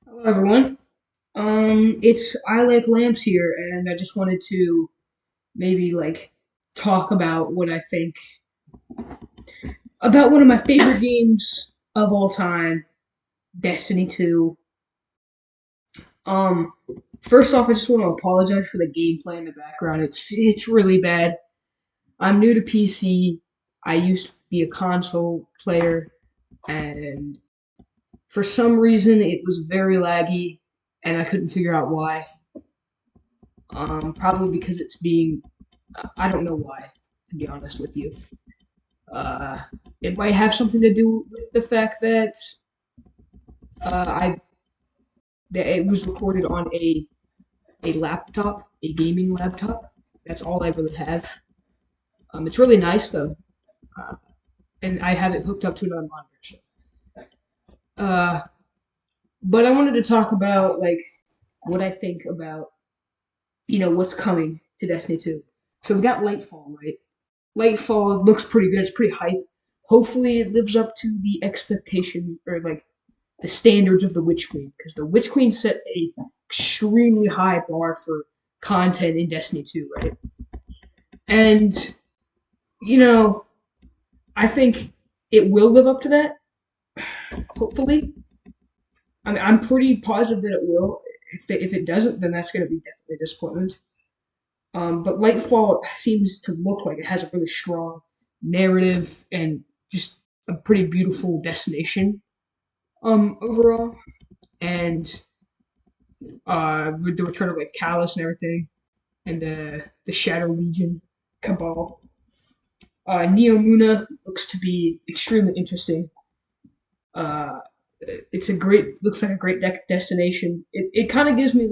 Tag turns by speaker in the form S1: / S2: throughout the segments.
S1: Hello everyone. It's I like lamps here, and I just wanted to maybe talk about what I think about one of my favorite games of all time, Destiny 2. Um, First off, I just want to apologize for the gameplay in the background. It's really bad. I'm new to PC. I used to be a console player, and for some reason it was very laggy, and I couldn't figure out why. Probably because it's being I don't know why, to be honest with you. Uh, it might have something to do with the fact that I that it was recorded on a laptop, a gaming laptop. That's all I really have. It's really nice though, uh, and I have it hooked up to another monitor. So. Uh, but I wanted to talk about what I think about what's coming to Destiny 2. So we got Lightfall, right? Lightfall looks pretty good. It's pretty hype. Hopefully, it lives up to the expectation or the standards of the Witch Queen, because the Witch Queen set a extremely high bar for content in Destiny 2, right? And you know, I think it will live up to that. Hopefully, I mean, I'm pretty positive that it will. If it doesn't, then that's going to be definitely a disappointment. But Lightfall seems to look like it has a really strong narrative and just a pretty beautiful destination. Overall, and with the return of Callus and everything, and the Shadow Legion Cabal. Neo Luna looks to be extremely interesting. Uh, it's a great, looks like a great destination. It kind of gives me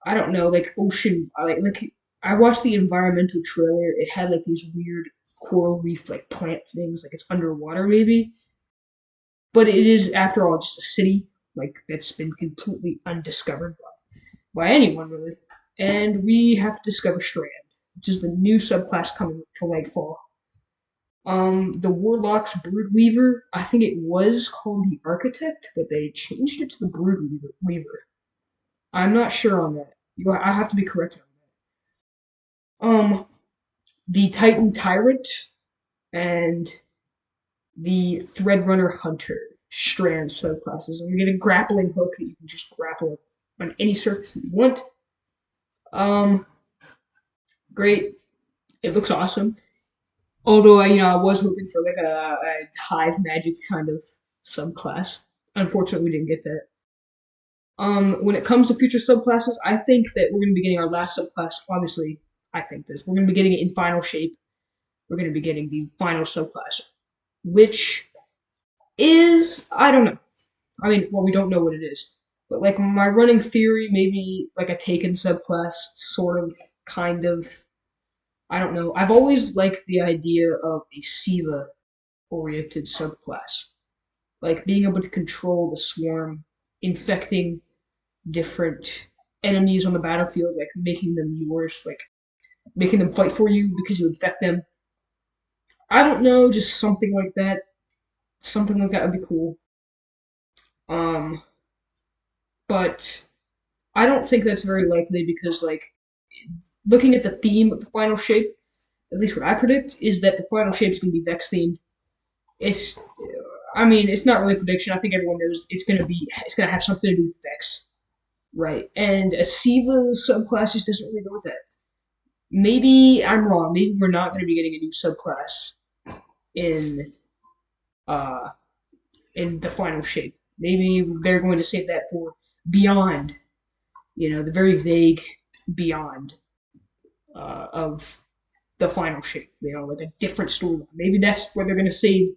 S1: I don't know, like ocean. I watched the environmental trailer. It had these weird coral reef plant things, like it's underwater maybe, but it is after all just a city that's been completely undiscovered by anyone really. And we have to discover Strand, which is the new subclass coming to Lightfall. The Warlock's Broodweaver, I think it was called the Architect, but they changed it to the Broodweaver. I'm not sure on that. I have to be corrected on that. The Titan Tyrant and the Threadrunner Hunter Strand subclasses. And we get a grappling hook that you can just grapple on any surface that you want. Um, Great. It looks awesome. Although I was hoping for a hive magic kind of subclass. Unfortunately, we didn't get that. When it comes to future subclasses, I think that we're going to be getting our last subclass. Obviously, I think this. We're going to be getting it in final shape. We're going to be getting the final subclass, which is I don't know. I mean, well, we don't know what it is, but my running theory, maybe like a Taken subclass, sort of, kind of. I don't know. I've always liked the idea of a Siva oriented subclass, like being able to control the swarm, infecting different enemies on the battlefield, like making them yours, like making them fight for you because you infect them. I don't know, just something like that. Something like that would be cool. Um, but I don't think that's very likely because, looking at the theme of the final shape, at least what I predict is that the final shape is going to be Vex themed. It's, I mean, it's not really a prediction. I think everyone knows it's going to have something to do with Vex, right? And a Siva subclass just doesn't really go with that. Maybe I'm wrong. Maybe we're not going to be getting a new subclass in uh in the final shape. Maybe they're going to save that for beyond. The very vague beyond of the final shape. Like a different storyline. Maybe that's where they're going to save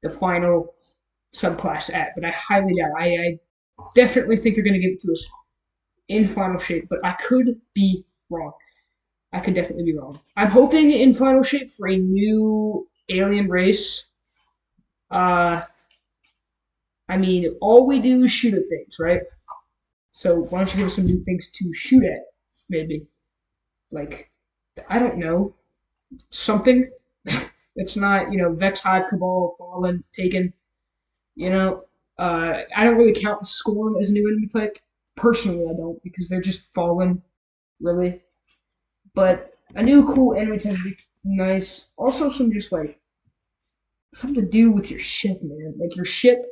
S1: the final subclass at. But I highly doubt. I definitely think they're going to give it to us in final shape. But I could be wrong. I could definitely be wrong. I'm hoping in final shape for a new alien race. Uh, I mean, all we do is shoot at things, right? So why don't you give us some new things to shoot at? Maybe like I don't know, something. It's not Vex Hive Cabal Fallen Taken. You know. I don't really count the Scorn as a new enemy type. Personally, I don't because they're just fallen, really. But a new cool enemy type would be nice. Also, some just like something to do with your ship, man. Like your ship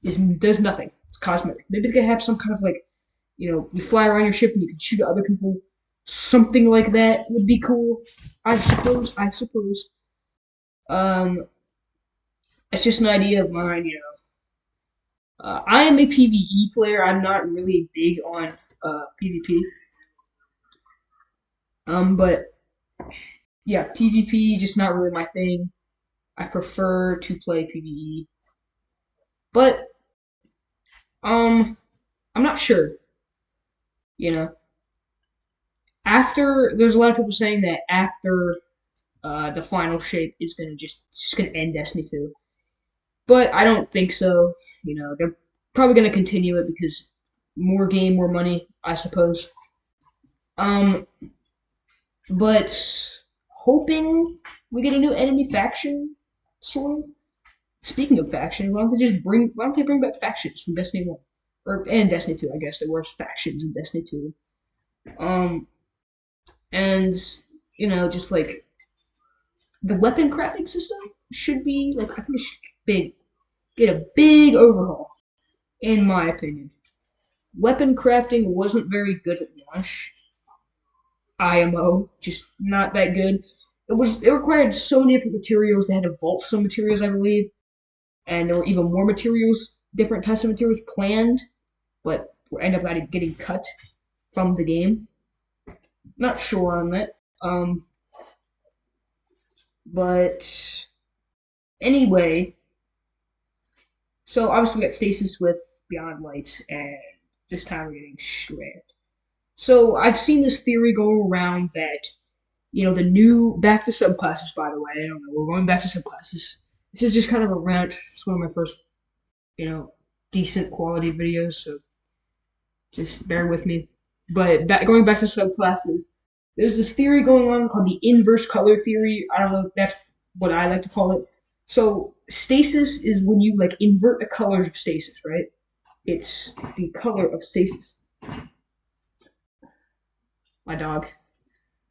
S1: does nothing. It's cosmetic. Maybe they could have some kind of like, you fly around your ship and you can shoot at other people. Something like that would be cool. I suppose. I suppose. Um, it's just an idea of mine. I am a PvE player. I'm not really big on PvP. But yeah, PvP is just not really my thing. I prefer to play PvE. But I'm not sure. You know, after there's a lot of people saying that after the final shape is gonna just gonna end Destiny 2, but I don't think so. They're probably gonna continue it because more game, more money, I suppose. Um, but hoping we get a new enemy faction, sort of. Speaking of factions, why don't they bring back factions from Destiny 1? And Destiny 2, I guess there were factions in Destiny 2. Um and just like the weapon crafting system should be like I think it should get a big overhaul, in my opinion. Weapon crafting wasn't very good at launch. IMO, just not that good. It required so many different materials. They had to vault some materials, I believe, and there were even more materials, different types of materials planned, but ended up getting cut from the game. Not sure on that. But anyway, so obviously we got stasis with Beyond Light, and this time we're getting Strand. So I've seen this theory go around that the new back to subclasses. By the way, I don't know. We're going back to subclasses. This is just kind of a rant. It's one of my first decent quality videos, so just bear with me. But going back to subclasses, there's this theory going on called the inverse color theory. I don't know. That's what I like to call it. So stasis is when you like invert the colors of stasis, right? It's the color of stasis. My dog.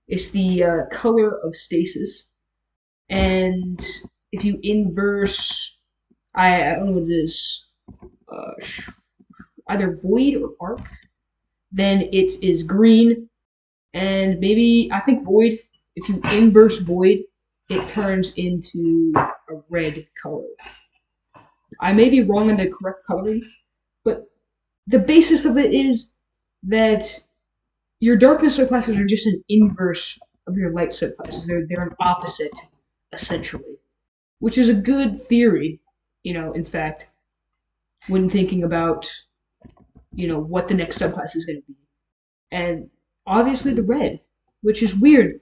S1: It's the color of stasis, and if you inverse, I don't know what it is, uh, either void or arc, then it is green, and maybe I think void. If you inverse void, it turns into a red color. I may be wrong in the correct coloring, but the basis of it is that your darkness subclasses are just an inverse of your light subclasses. They're an opposite, essentially, which is a good theory. In fact, when thinking about what the next subclass is going to be, and obviously the red, which is weird.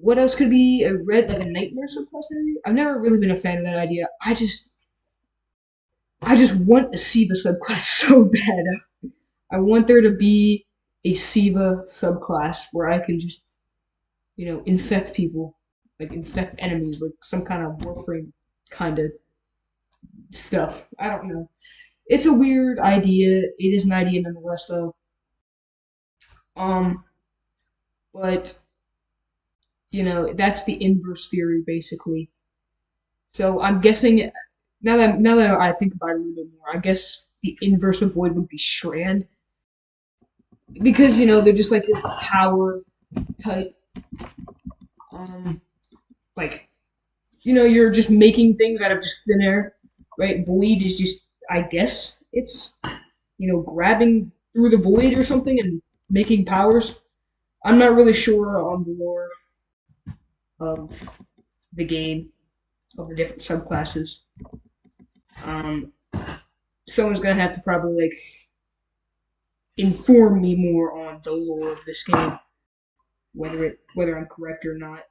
S1: What else could be a red like a nightmare subclass? Maybe I've never really been a fan of that idea. I just want a Siva subclass so bad. I want there to be a Siva subclass where I can just, infect people, like infect enemies, like some kind of Warframe kind of stuff. I don't know. It's a weird idea. It is an idea nonetheless, though. Um, but that's the inverse theory basically. So I'm guessing now that I think about it a little bit more, I guess the inverse of void would be Strand because they're just like this power type. Um, like you're just making things out of just thin air, right? Void is just, I guess it's grabbing through the void or something and making powers. I'm not really sure on the lore of the game of the different subclasses. Um, Someone's gonna have to probably like inform me more on the lore of this game, whether I'm correct or not.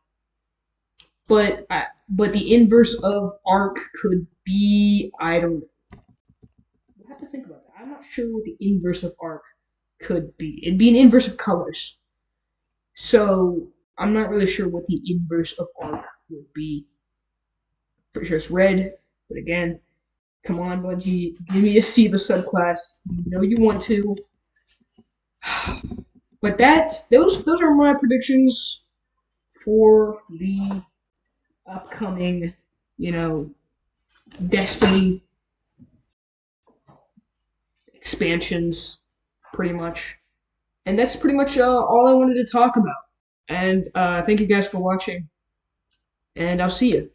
S1: But the inverse of arc could be, I don't know. We'll have to think about that. I'm not sure what the inverse of arc could be. It'd be an inverse of colors. So I'm not really sure what the inverse of arc would be. Pretty sure it's red, but again, Come on, Bungie, give me a C the subclass. You know you want to. But those are my predictions for the upcoming, you know, Destiny expansions, pretty much. And that's pretty much all I wanted to talk about. And thank you guys for watching, and I'll see you.